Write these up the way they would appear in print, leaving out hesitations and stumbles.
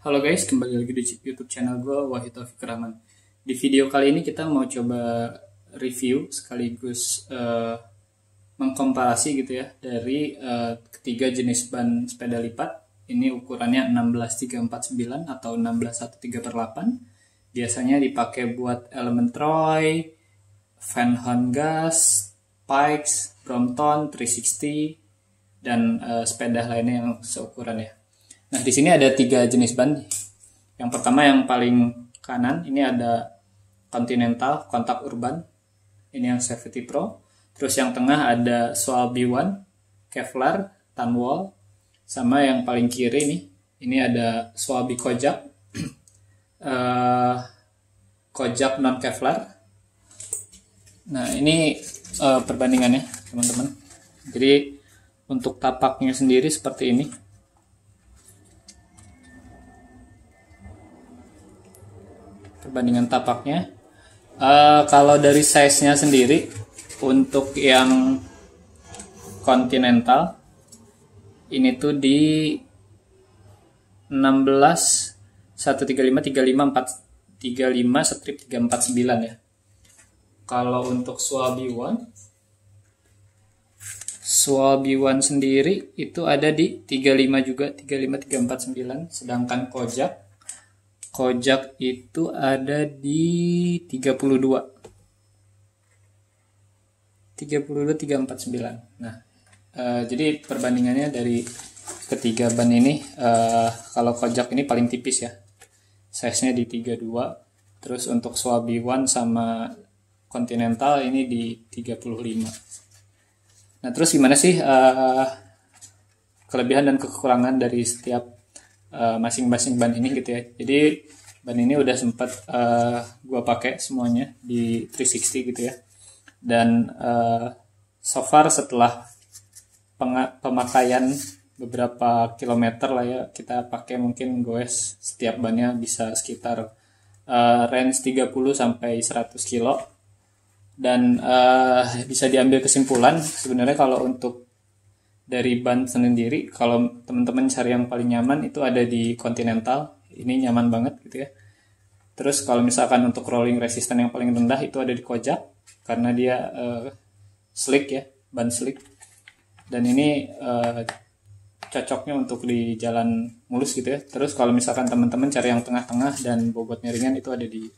Halo guys, kembali lagi di YouTube channel gue, Wahid Taufiq Rahman. Di video kali ini kita mau coba review sekaligus mengkomparasi gitu ya dari ketiga jenis ban sepeda lipat. Ini ukurannya 16349 atau 16138. Biasanya dipakai buat Elementroy, Van Hongas, Pikes, Brompton, 360, dan sepeda lainnya yang seukuran ya. Nah, di sini ada tiga jenis ban. Yang pertama yang paling kanan, ini ada Continental kontak urban. Ini yang Safety Pro. Terus yang tengah ada Soal B1, Kevlar, Tanwall. Sama yang paling kiri nih, ini ada Soal B Kojak. Kojak non Kevlar. Nah, ini perbandingannya, teman-teman. Jadi untuk tapaknya sendiri seperti ini. Perbandingan tapaknya, kalau dari size-nya sendiri, untuk yang Continental ini tuh di 16 135 35 435 strip 349 ya. Kalau untuk Soal B1 sendiri itu ada di 35 juga, 35 349, sedangkan Kojak itu ada di 32 349. Nah, jadi perbandingannya dari ketiga ban ini, kalau Kojak ini paling tipis ya, size-nya di 32. Terus untuk Soal B1 sama Continental ini di 35. Nah, terus gimana sih kelebihan dan kekurangan dari setiap masing-masing ban ini gitu ya. Jadi ban ini udah sempat gua pakai semuanya di 360 gitu ya. Dan so far setelah pemakaian beberapa kilometer lah ya, kita pakai mungkin goes setiap bannya bisa sekitar range 30 sampai 100 kilo. Dan bisa diambil kesimpulan sebenarnya kalau untuk dari ban sendiri, kalau teman-teman cari yang paling nyaman itu ada di Continental. Ini nyaman banget gitu ya. Terus kalau misalkan untuk rolling resistance yang paling rendah itu ada di Kojak, karena dia slick ya, ban slick. Dan ini cocoknya untuk di jalan mulus gitu ya. Terus kalau misalkan teman-teman cari yang tengah-tengah dan bobotnya ringan, itu ada di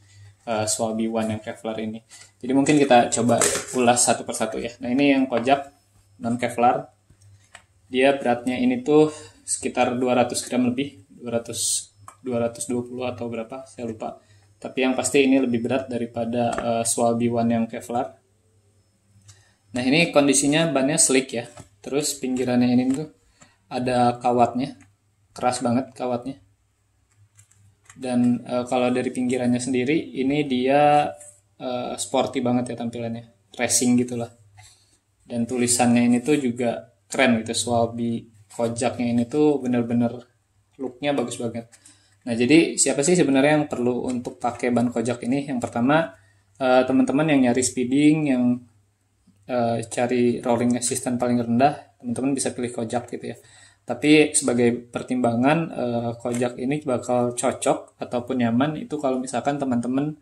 Soal B1 yang Kevlar ini. Jadi mungkin kita coba ulas satu persatu ya. Nah, ini yang Kojak non Kevlar. Dia beratnya ini tuh sekitar 200 gram lebih, 220 atau berapa, saya lupa. Tapi yang pasti ini lebih berat daripada Soal B1 yang Kevlar. Nah, ini kondisinya bannya slick ya. Terus pinggirannya ini tuh ada kawatnya, keras banget kawatnya. Dan kalau dari pinggirannya sendiri, ini dia sporty banget ya tampilannya, racing gitulah. Dan tulisannya ini tuh juga keren gitu. Soal B Kojaknya ini tuh bener-bener looknya bagus banget. Nah, jadi siapa sih sebenarnya yang perlu untuk pakai ban Kojak ini? Yang pertama, teman-teman yang nyari speeding, yang cari rolling resistance paling rendah, teman-teman bisa pilih Kojak gitu ya. Tapi sebagai pertimbangan, Kojak ini bakal cocok ataupun nyaman itu kalau misalkan teman-teman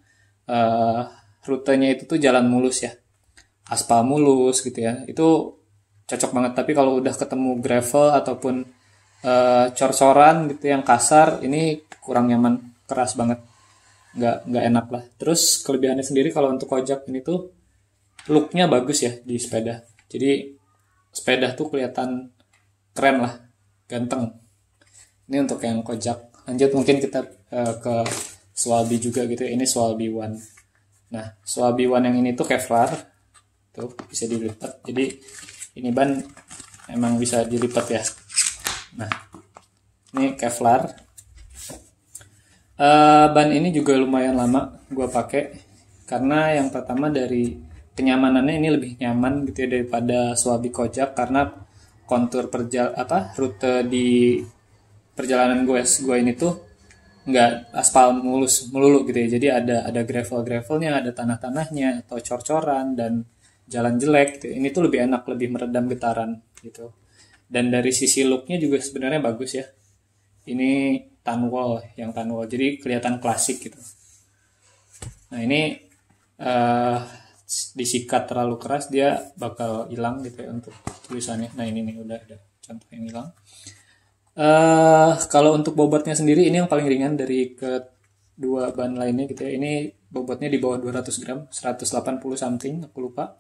rutenya itu tuh jalan mulus ya, aspal mulus gitu ya, itu cocok banget. Tapi kalau udah ketemu gravel ataupun cor-coran gitu yang kasar, ini kurang nyaman, keras banget, nggak enak lah. Terus kelebihannya sendiri kalau untuk Kojak ini tuh looknya bagus ya di sepeda. Jadi sepeda tuh kelihatan keren lah, ganteng. Ini untuk yang Kojak. Lanjut mungkin kita ke Soal B juga gitu. Ini Soal B1. Nah, Soal B1 yang ini tuh Kevlar, tuh bisa dilipat. Jadi ini ban emang bisa dilipat ya. Nah, ini Kevlar. Ban ini juga lumayan lama gue pakai, karena yang pertama dari kenyamanannya ini lebih nyaman gitu ya daripada Soal B Kojak, karena kontur rute di perjalanan gue ini tuh nggak aspal mulus melulu gitu ya. Jadi ada gravelnya, ada tanahnya atau cor-coran dan jalan jelek gitu. Ini tuh lebih enak, lebih meredam getaran gitu. Dan dari sisi looknya juga sebenarnya bagus ya. Ini tanwall, jadi kelihatan klasik gitu. Nah ini disikat terlalu keras dia bakal hilang gitu ya untuk tulisannya. Nah ini nih udah ada contoh yang hilang. Kalau untuk bobotnya sendiri ini yang paling ringan dari kedua ban lainnya gitu ya. Ini bobotnya di bawah 200 gram, 180 something, aku lupa.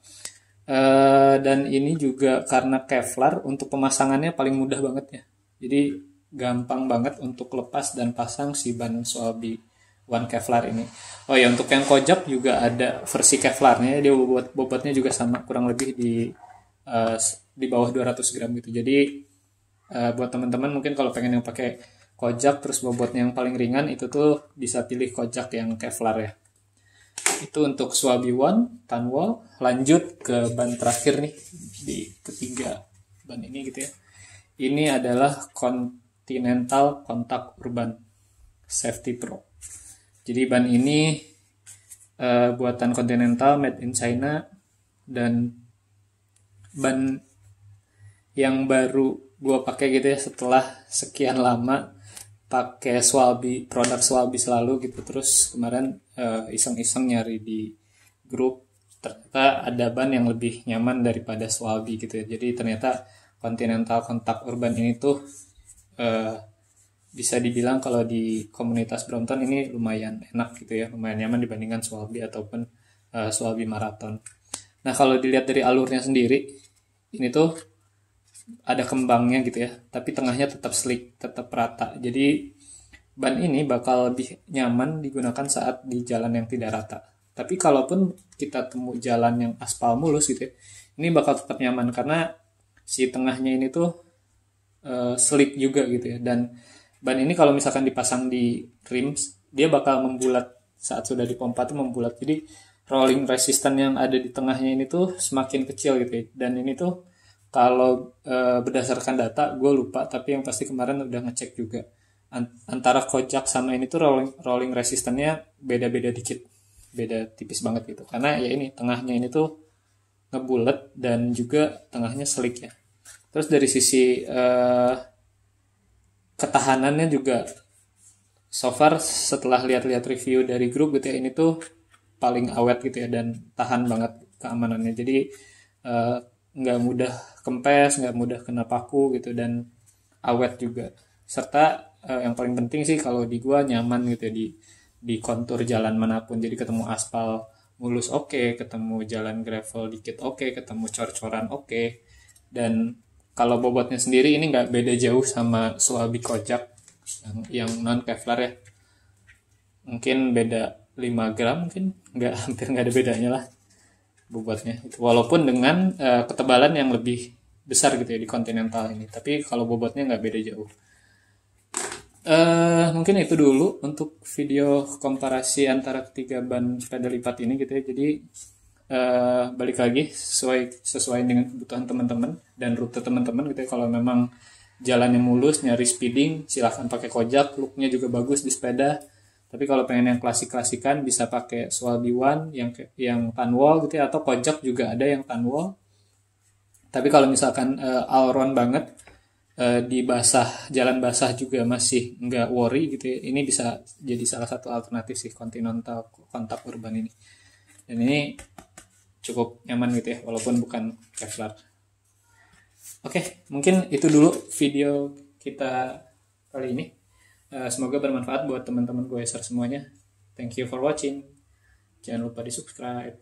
Dan ini juga karena Kevlar, untuk pemasangannya paling mudah banget ya. Jadi gampang banget untuk lepas dan pasang si ban Swabi One Kevlar ini. Oh ya, untuk yang kojak juga ada versi Kevlarnya. Dia bobotnya juga sama, kurang lebih di bawah 200 gram gitu. Jadi buat teman-teman mungkin kalau pengen yang pakai kojak terus bobotnya yang paling ringan, itu tuh bisa pilih kojak yang Kevlar ya. Itu untuk Swabi One Tanwall. Lanjut ke ban terakhir nih di ketiga ban ini gitu ya. Ini adalah Continental Contact Urban Safety Pro. Jadi ban ini buatan Continental, made in China, dan ban yang baru gue pakai gitu ya setelah sekian lama pakai produk Swabi selalu gitu. Terus kemarin iseng-iseng nyari di grup, ternyata ada ban yang lebih nyaman daripada Swabi gitu ya. Jadi ternyata Continental Contact Urban ini tuh bisa dibilang kalau di komunitas Brompton ini lumayan enak gitu ya, lumayan nyaman dibandingkan Swabi ataupun Swabi Marathon. Nah kalau dilihat dari alurnya sendiri, ini tuh ada kembangnya gitu ya, tapi tengahnya tetap slick, tetap rata. Jadi ban ini bakal lebih nyaman digunakan saat di jalan yang tidak rata. Tapi kalaupun kita temu jalan yang aspal mulus gitu ya, ini bakal tetap nyaman karena si tengahnya ini tuh slick juga gitu ya. Dan ban ini kalau misalkan dipasang di rims, dia bakal membulat saat sudah dipompa tuh membulat. Jadi rolling resistance yang ada di tengahnya ini tuh semakin kecil gitu ya. Dan ini tuh kalau berdasarkan data, gue lupa, tapi yang pasti kemarin udah ngecek juga. Antara kojak sama ini tuh rolling resistance-nya beda-beda dikit. Beda tipis banget gitu. Karena ya ini, tengahnya ini tuh ngebulet dan juga tengahnya slick ya. Terus dari sisi ketahanannya juga, so far setelah lihat-lihat review dari grup gitu ya, ini tuh paling awet gitu ya, dan tahan banget keamanannya. Jadi nggak mudah kempes, nggak mudah kena paku gitu, dan awet juga. Serta yang paling penting sih kalau di gua nyaman gitu ya di kontur jalan manapun. Jadi ketemu aspal mulus oke, ketemu jalan gravel dikit oke, ketemu cor-coran oke. Dan kalau bobotnya sendiri ini nggak beda jauh sama Swabi Kojak yang non Kevlar ya. Mungkin beda 5 gram, mungkin hampir nggak ada bedanya lah bobotnya. Walaupun dengan ketebalan yang lebih besar gitu ya di Continental ini. Tapi kalau bobotnya nggak beda jauh. Mungkin itu dulu untuk video komparasi antara ketiga ban sepeda lipat ini gitu ya. Jadi balik lagi sesuai dengan kebutuhan teman-teman dan rute teman-teman gitu ya. Kalau memang jalannya mulus, nyari speeding, silahkan pakai kojak, looknya juga bagus di sepeda. Tapi kalau pengen yang klasik-klasikan bisa pakai Swabi One yang tanwall gitu ya, atau kojak juga ada yang tanwall. Tapi kalau misalkan all-round banget, di jalan basah juga masih nggak worry gitu ya, ini bisa jadi salah satu alternatif sih Continental Contact Urban ini. Dan ini cukup nyaman gitu ya, walaupun bukan Kevlar. Oke, mungkin itu dulu video kita kali ini. Semoga bermanfaat buat teman-teman goeser semuanya. Thank you for watching. Jangan lupa di subscribe.